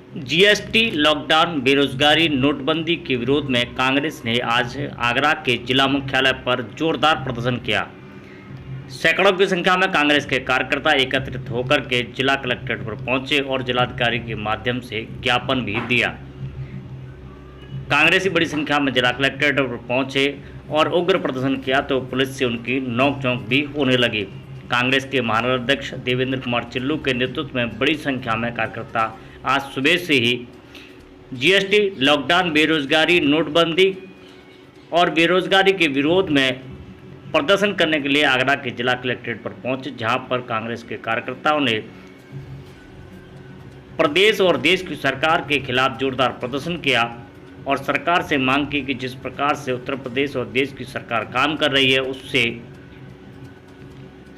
GST, lockdown, बेरोजगारी, नोटबंदी के विरोध में कांग्रेस ने आज आगरा के जिला मुख्यालय पर जोरदार प्रदर्शन किया। सैकड़ों की संख्या में कांग्रेस के कार्यकर्ता एकत्रित होकर के जिला कलेक्ट्रेट पर पहुंचे और जिलाधिकारी के माध्यम से ज्ञापन भी दिया। कांग्रेसी बड़ी संख्या में जिला कलेक्ट्रेट पर पहुंचे और उग्र प्रदर्शन किया तो पुलिस से उनकी नोकझोंक भी होने लगी। कांग्रेस के महानगर अध्यक्ष देवेंद्र कुमार चिल्लू के नेतृत्व में बड़ी संख्या में कार्यकर्ता आज सुबह से ही जीएसटी, लॉकडाउन, बेरोजगारी, नोटबंदी और बेरोजगारी के विरोध में प्रदर्शन करने के लिए आगरा के जिला कलेक्ट्रेट पर पहुंचे, जहां पर कांग्रेस के कार्यकर्ताओं ने प्रदेश और देश की सरकार के खिलाफ जोरदार प्रदर्शन किया और सरकार से मांग की कि जिस प्रकार से उत्तर प्रदेश और देश की सरकार काम कर रही है, उससे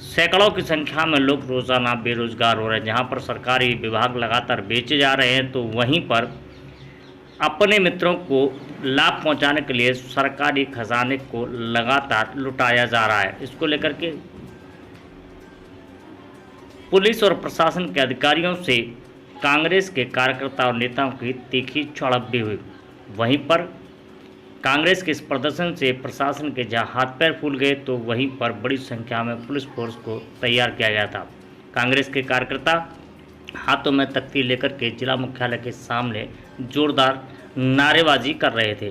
सैकड़ों की संख्या में लोग रोज़ाना बेरोजगार हो रहे हैं। जहां पर सरकारी विभाग लगातार बेचे जा रहे हैं तो वहीं पर अपने मित्रों को लाभ पहुंचाने के लिए सरकारी खजाने को लगातार लुटाया जा रहा है। इसको लेकर के पुलिस और प्रशासन के अधिकारियों से कांग्रेस के कार्यकर्ता और नेताओं की तीखी झड़प भी हुई। वहीं पर कांग्रेस के इस प्रदर्शन से प्रशासन के जहां हाथ पैर फूल गए तो वहीं पर बड़ी संख्या में पुलिस फोर्स को तैयार किया गया था। कांग्रेस के कार्यकर्ता हाथों में तख्ती लेकर के जिला मुख्यालय के सामने जोरदार नारेबाजी कर रहे थे।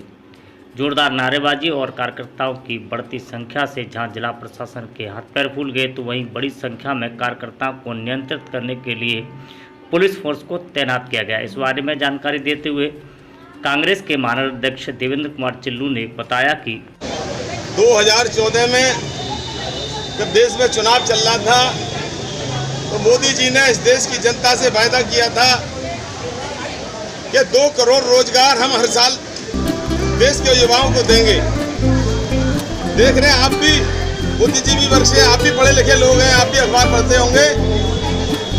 जोरदार नारेबाजी और कार्यकर्ताओं की बढ़ती संख्या से जहां जिला प्रशासन के हाथ पैर फूल गए तो वहीं बड़ी संख्या में कार्यकर्ताओं को नियंत्रित करने के लिए पुलिस फोर्स को तैनात किया गया। इस बारे में जानकारी देते हुए कांग्रेस के महानगर अध्यक्ष देवेंद्र कुमार चिल्लू ने बताया कि 2014 में जब देश में चुनाव चल रहा था तो मोदी जी ने इस देश की जनता से वायदा किया था कि 2 करोड़ रोजगार हम हर साल देश के युवाओं को देंगे। देख रहे हैं, आप भी बुद्धिजीवी वर्ग से, आप भी पढ़े लिखे लोग हैं, आप भी अखबार पढ़ते होंगे।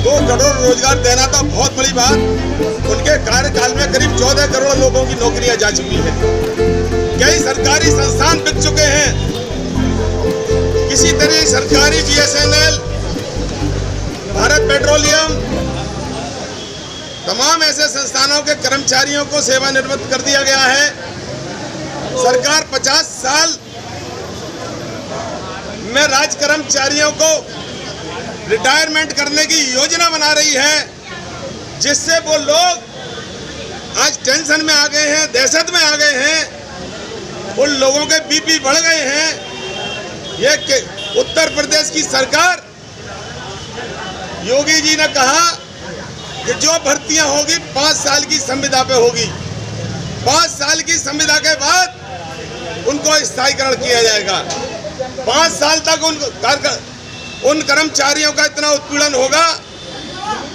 2 करोड़ रोजगार देना तो बहुत बड़ी बात। उनके कार्यकाल में करीब 14 करोड़ लोगों की नौकरियां जा चुकी है। कई सरकारी संस्थान बिक चुके हैं। किसी तरह सरकारी बीएसएनएल, भारत पेट्रोलियम, तमाम ऐसे संस्थानों के कर्मचारियों को सेवानिवृत्त कर दिया गया है। सरकार 50 साल में राज्य कर्मचारियों को रिटायरमेंट करने की योजना बना रही है, जिससे वो लोग आज टेंशन में आ गए हैं, दहशत में आ गए हैं। उन लोगों के बीपी बढ़ गए हैं। ये उत्तर प्रदेश की सरकार, योगी जी ने कहा कि जो भर्तियां होगी 5 साल की संविदा पे होगी। 5 साल की संविदा के बाद उनको स्थायीकरण किया जाएगा। 5 साल तक उन कर्मचारियों का इतना उत्पीड़न होगा,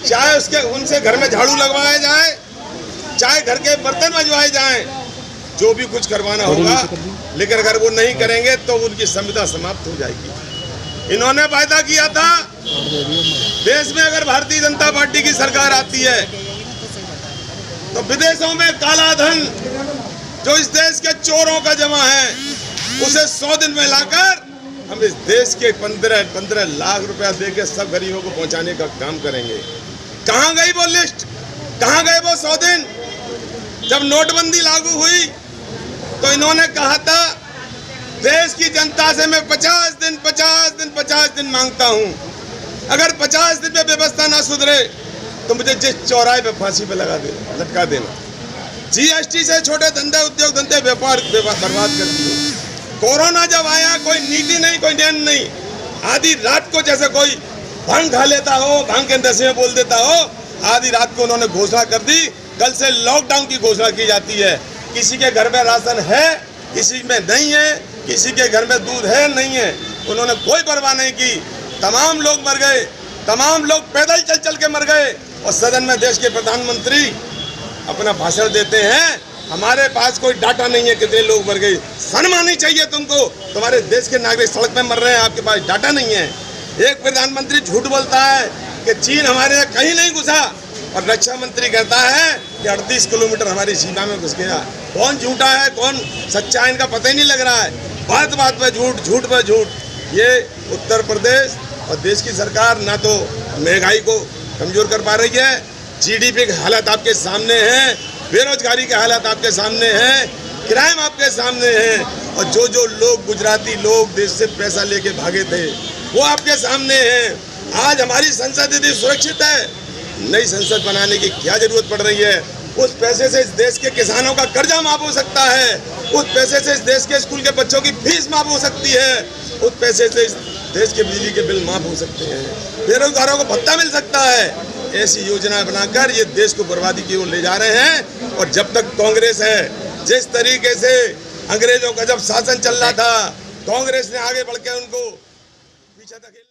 चाहे उनसे घर में झाड़ू लगवाया जाए, चाहे घर के बर्तन मजवाए जाएं, जो भी कुछ करवाना होगा, लेकिन अगर वो नहीं करेंगे तो उनकी संविदा समाप्त हो जाएगी। इन्होंने वायदा किया था देश में अगर भारतीय जनता पार्टी की सरकार आती है तो विदेशों में काला धन जो इस देश के चोरों का जमा है उसे 100 दिन में लाकर हम इस देश के 15 लाख रुपया देके सब गरीबों को पहुंचाने का काम करेंगे। कहां गई वो लिस्ट? कहां गए वो 100 दिन? जब नोटबंदी लागू हुई तो इन्होंने कहा था देश की जनता से मैं 50 दिन मांगता हूं। अगर 50 दिन में व्यवस्था ना सुधरे तो मुझे जिस चौराहे पे फांसी पे लटका देना। जीएसटी से छोटे धंधे, उद्योग धंधे, व्यापार बर्बाद कर दिए। कोरोना जब आया, कोई नीति नहीं, कोई नियम नहीं। आधी रात को जैसे कोई भांग खा लेता हो, भांग के नशे में बोल देता हो, आधी रात को उन्होंने घोषणा कर दी। कल से लॉकडाउन की घोषणा की जाती है। किसी के घर में राशन है, किसी में नहीं है, किसी के घर में दूध है, नहीं है। उन्होंने कोई परवाह नहीं की। तमाम लोग मर गए, तमाम लोग पैदल चल के मर गए। और सदन में देश के प्रधानमंत्री अपना भाषण देते हैं, हमारे पास कोई डाटा नहीं है कितने लोग मर गए। शर्म आनी चाहिए तुमको। तुम्हारे देश के नागरिक सड़क में मर रहे हैं, आपके पास डाटा नहीं है। एक प्रधानमंत्री झूठ बोलता है कि चीन हमारे यहाँ कहीं नहीं घुसा और रक्षा मंत्री कहता है कि 38 किलोमीटर हमारी सीमा में घुस गया। कौन झूठा है, कौन सच्चा है, इनका पता ही नहीं लग रहा है। बात बात पे झूठ, झूठ पे झूठ। ये उत्तर प्रदेश और देश की सरकार ना तो महंगाई को कमजोर कर पा रही है, जीडीपी के हालात आपके सामने हैं, बेरोजगारी के हालात आपके सामने हैं, क्राइम आपके सामने है, और जो लोग गुजराती लोग देश से पैसा लेके भागे थे वो आपके सामने हैं। आज हमारी संसद यदि सुरक्षित है, नई संसद बनाने की क्या जरूरत पड़ रही है? उस पैसे से इस देश के किसानों का कर्जा माफ हो सकता है, उस पैसे से इस देश के स्कूल के बच्चों की फीस माफ हो सकती है, उस पैसे से इस देश के बिजली के बिल माफ हो सकते हैं, बेरोजगारों को भत्ता मिल सकता है। ऐसी योजना बनाकर ये देश को बर्बादी की ओर ले जा रहे हैं। और जब तक कांग्रेस है, जिस तरीके से अंग्रेजों का जब शासन चल रहा था, कांग्रेस ने आगे बढ़ के उनको पीछे धकेल